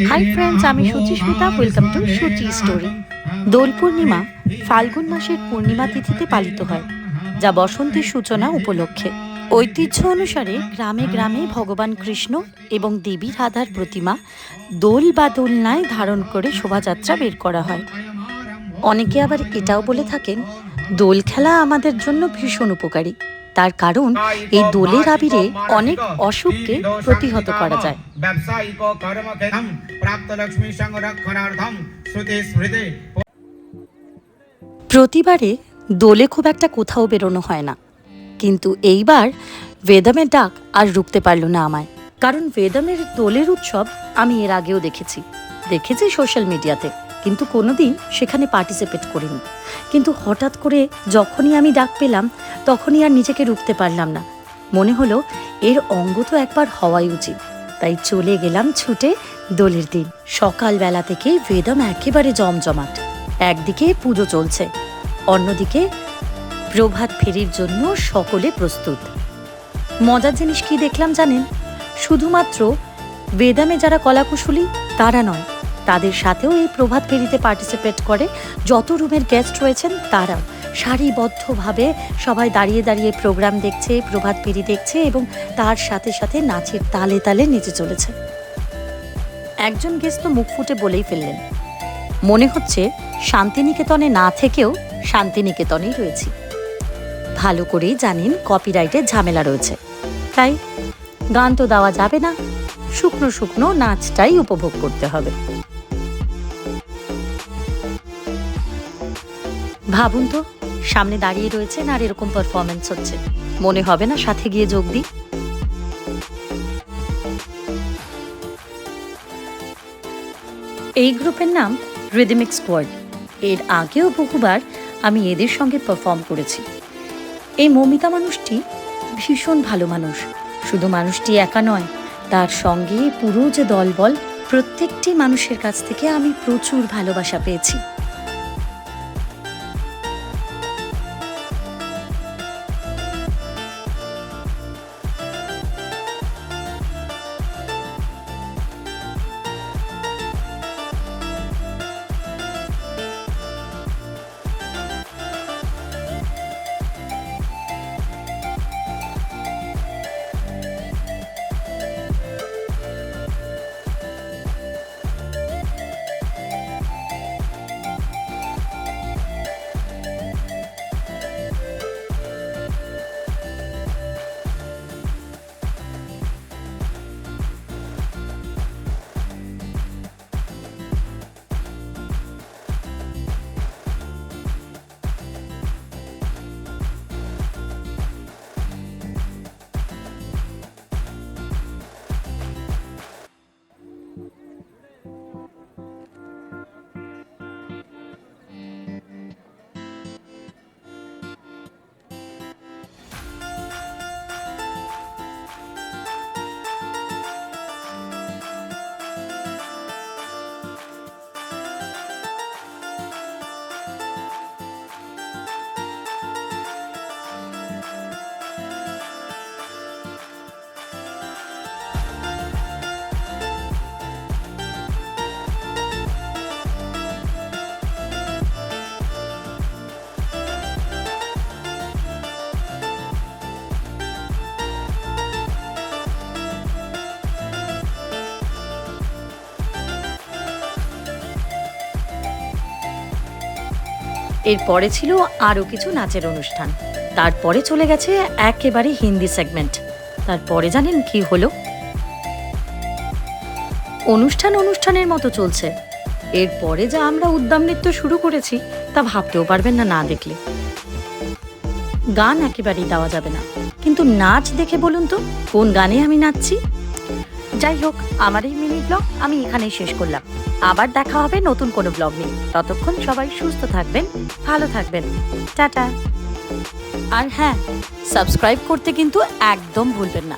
High friends, আমি Suchismita. Welcome to Suchi story. Dol Purnima ফাল্গুন মাসের পূর্ণিমা তিথিতে পালিত হয়, যা বসন্তের সূচনা উপলক্ষে। ঐতিহ্য অনুসারে গ্রামে গ্রামে ভগবান কৃষ্ণ এবং দেবী রাধার প্রতিমা দোল বা দোলনায় ধারণ করে শোভাযাত্রা বের করা হয়। অনেকে আবার এটাও বলে থাকেন, দোল খেলা আমাদের জন্য ভীষণ উপকারী। তার কারণ এই দোলের আবিরে অনেক অসুখকে প্রতিহত করা যায়। প্রতিবারে দোলে খুব একটা কোথাও বেরোনো হয় না, কিন্তু এইবার বেদমের ডাক আর রুখতে পারল না আমায়। কারণ বেদমের দোলের উৎসব আমি এর আগেও দেখেছি সোশ্যাল মিডিয়াতে, কিন্তু কোনোদিন সেখানে পার্টিসিপেট করিনি। কিন্তু হঠাৎ করে যখনই আমি ডাক পেলাম, তখনই আর নিজেকে রুখতে পারলাম না। মনে হলো এর অঙ্গ তো একবার হওয়াই উচিত। তাই চলে গেলাম ছুটে দোলের দিন। সকালবেলা থেকেই বেদম একেবারে জমজমাট। একদিকে পুজো চলছে, অন্যদিকে প্রভাত ফেরির জন্য সকলে প্রস্তুত। মজার জিনিস কি দেখলাম জানেন? শুধুমাত্র বেদামে যারা কলাকুশলী তারা নয়, তাদের সাথেও এই প্রভাত ফেরিতে পার্টিসিপেট করে যত রুমের গেস্ট রয়েছেন তারাও সারিবদ্ধভাবে সবাই দাঁড়িয়ে দাঁড়িয়ে প্রোগ্রাম দেখছে, প্রভাত ফেরি দেখছে এবং তার সাথে সাথে নাচের তালে তালে নেচে চলেছে। একজন গেস্ট তো মুখ ফুটে বলেই ফেললেন, মনে হচ্ছে শান্তিনিকেতনে না থেকেও শান্তিনিকেতনেই রয়েছি। ভালো করেই জানেন কপিরাইটের ঝামেলা রয়েছে, তাই গান তো দেওয়া যাবে না, শুকনো শুকনো নাচটাই উপভোগ করতে হবে। ভাবুন তো, সামনে দাঁড়িয়ে রয়েছেন আর এরকম পারফরমেন্স হচ্ছে, মনে হবে না সাথে গিয়ে যোগ দিই? এই গ্রুপের নাম রিদমিক স্কোয়াড। এর আগেও বহুবার আমি এদের সঙ্গে পারফর্ম করেছি। এই মৌমিতা মানুষটি ভীষণ ভালো মানুষ। শুধু মানুষটি একা নয়, তার সঙ্গে পুরো যে দলবল, প্রত্যেকটি মানুষের কাছ থেকে আমি প্রচুর ভালোবাসা পেয়েছি। এরপরে ছিল আরও কিছু নাচের অনুষ্ঠান। তারপরে চলে গেছে একেবারে হিন্দি সেগমেন্ট। তারপরে জানেন কি হলো? অনুষ্ঠানের মতো চলছে। এরপরে যা আমরা উদ্দাম নৃত্য শুরু করেছি তা ভাবতেও পারবেন না না দেখলে। গান একেবারেই দেওয়া যাবে না, কিন্তু নাচ দেখে বলুন তো কোন গানে আমি নাচছি। যাই হোক, আমার এই মিনি ব্লগ আমি এখানেই শেষ করলাম। আবার দেখা হবে নতুন কোনো ব্লগ নিয়ে। ততক্ষণ সবাই সুস্থ থাকবেন, ভালো থাকবেন। টাটা। আর হ্যাঁ, সাবস্ক্রাইব করতে কিন্তু একদম ভুলবেন না।